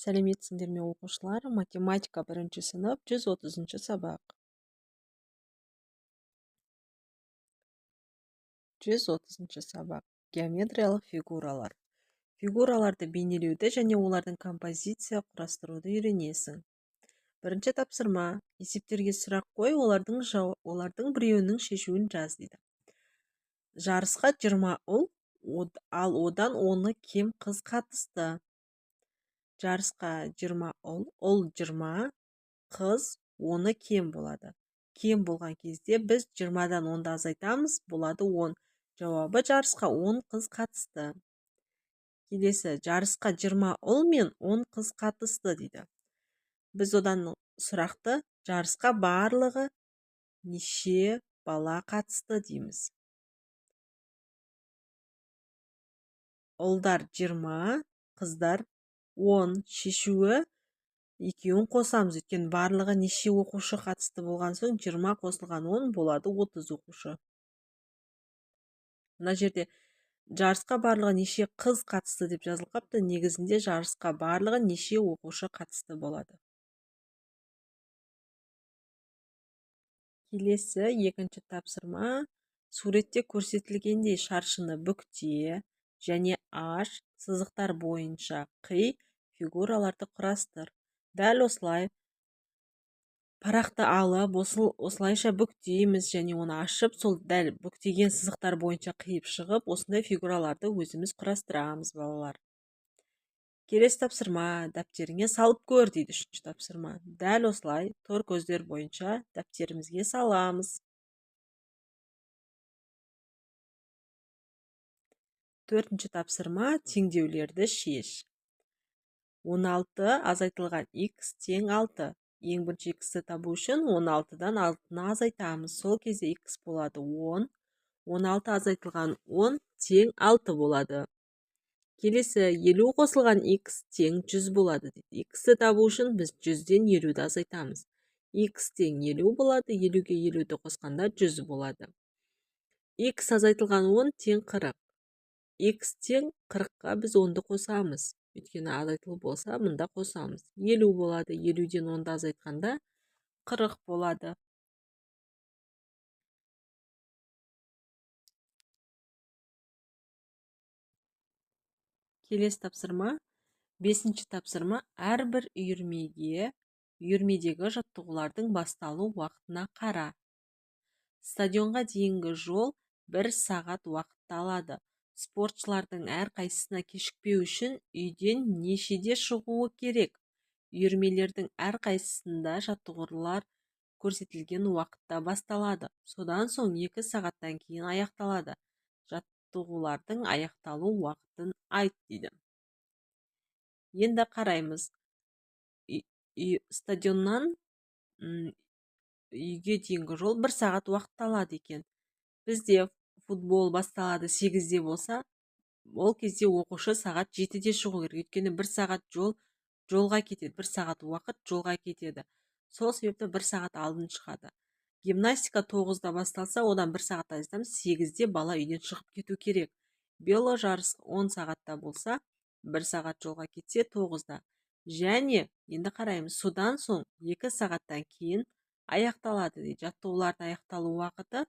Сәлеметсіңдер ме оқушылар? Математика 1 сынып 130 сабақ. 130 сабақ. Геометриялық фигуралар. Фигураларды бейнелеуді және олардың композиция құрастыруды үйренесің. Бірінші тапсырма. Есептерге сұрақ қой, олардың біреуінің шешуін жаз дейді. Жарысқа 20 ұл, ал одан 10 кем қыз қатысты. Жарысқа 20 ұл 20, қыз 10 кем болады. Кем болған кезде біз 20-дан 10-ды азайтамыз, болады 10. Жауабы жарысқа 10 қыз қатысты. Келесі, жарысқа 20 ұл мен 10 қыз қатысты дейді. Біз одан сұрақты жарысқа барлығы неше бала қатысты дейміз. Ұлдар 20, қыздар 10. Шешуі екеуін қосамыз, өйткені барлығы неше оқушы қатысты болған соң 20 қосылған 10 болады 30 оқушы. Мына жерде жарысқа барлығы неше қыз қатысты деп жазылғапты, негізінде жарысқа барлығы неше оқушы қатысты болады. Келесі екінші тапсырма. Суретте көрсетілгендей шаршыны бүкте және аш сызықтар бойынша қи фигураларды құрастыр. Дәл осылай парақты алып, осылайша бүктейміз және оны ашып, сол дәл бүктеген сызықтар бойынша қиып шығып, осындай фигураларды өзіміз құрастырамыз, балалар. Келесі тапсырма. Дәптеріңе салып көр дейді үшінші тапсырма. Дәл осылай тор көздер бойынша дәптерімізге саламыз. Төртінші тапсырма. Теңдеулерді шеш. 16 азайтылған x тең 6. Ең бірінші x-ті табу үшін 16-дан 6-ны азайтамыз. Сол кезде x болады 10. 16 азайтылған 10 тең 6 болады. Келесі 50 қосылған x тең 100 болады дейді. X-ті табу үшін біз 100-ден 50-ді азайтамыз. X тең 50 болады, 50-ге 50-ді қосқанда 100 болады. X азайтылған 10 тең 40. X тең 40-қа біз 10-ды қосамыз. Өйткені азайтылу болса, мұнда қосамыз. 50 болады, 50-ден 10-ды азайтқанда 40 болады. Келесі тапсырма. 5-ші тапсырма. Әрбір үйірмедегі жаттығулардың басталу уақытына қара. Стадионға дейінгі жол 1 сағат уақытты алады. Спортшылардың әрқайсысына кешікпеу үшін үйден нешеде шығуы керек? Үйірмелердің әрқайсысында жаттығулар көрсетілген уақытта басталады. Содан соң 2 сағаттан кейін аяқталады. Жаттығулардың аяқталу уақытын айт дейді. Енді қараймыз. Стадионнан үйге дейінгі жол 1 сағат уақыт алады екен. Бізде футбол басталады 8-де болса, ол кезде оқушы сағат 7-де шығу керек. Өйткені 1 сағат жолға кетеді, 1 сағат уақыт жолға кетеді. Сол себепті 1 сағат алдын шығады. Гимнастика 9-да басталса, одан 1 сағат азайтамыз, 8-де бала үйден шығып кету керек. Вело жарыс 10 сағатта болса, 1 сағат жолға кетсе 9-да. Және енді қараймыз, содан соң 2 сағаттан кейін аяқталады дейді. Жаттығулардың аяқталу уақыты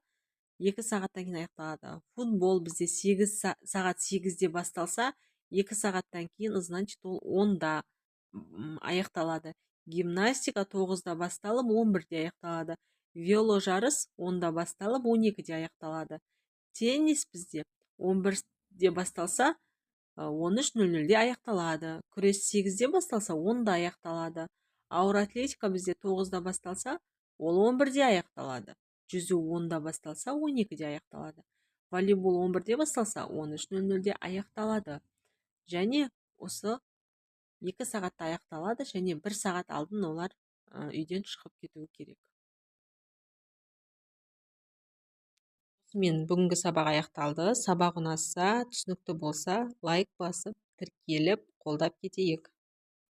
2 сағаттан кейін аяқталады. Футбол бізде сағат 8-де басталса, 2 сағаттан кейін, значит, ол 10-да аяқталады. Гимнастика 9-да басталып, 11-де аяқталады. Вело жарыс 10-да басталып, 12-де аяқталады. Теннис бізде 11-де басталса, 13:00-де аяқталады. Күрес 8-де басталса, 10-да аяқталады. Ауыр атлетика бізде 9-да басталса, ол 11-де аяқталады. Жүзу 10-да басталса, 12-де аяқталады. Волейбол 11-де басталса, 13:00-де аяқталады. Және осы 2 сағатта аяқталады, және 1 сағат алдын олар үйден шығып кетуі керек. Мен бүгінгі сабақ аяқталды. Сабақ ұнаса, түсінікті болса, лайк басып, тіркеліп, қолдап кетейік.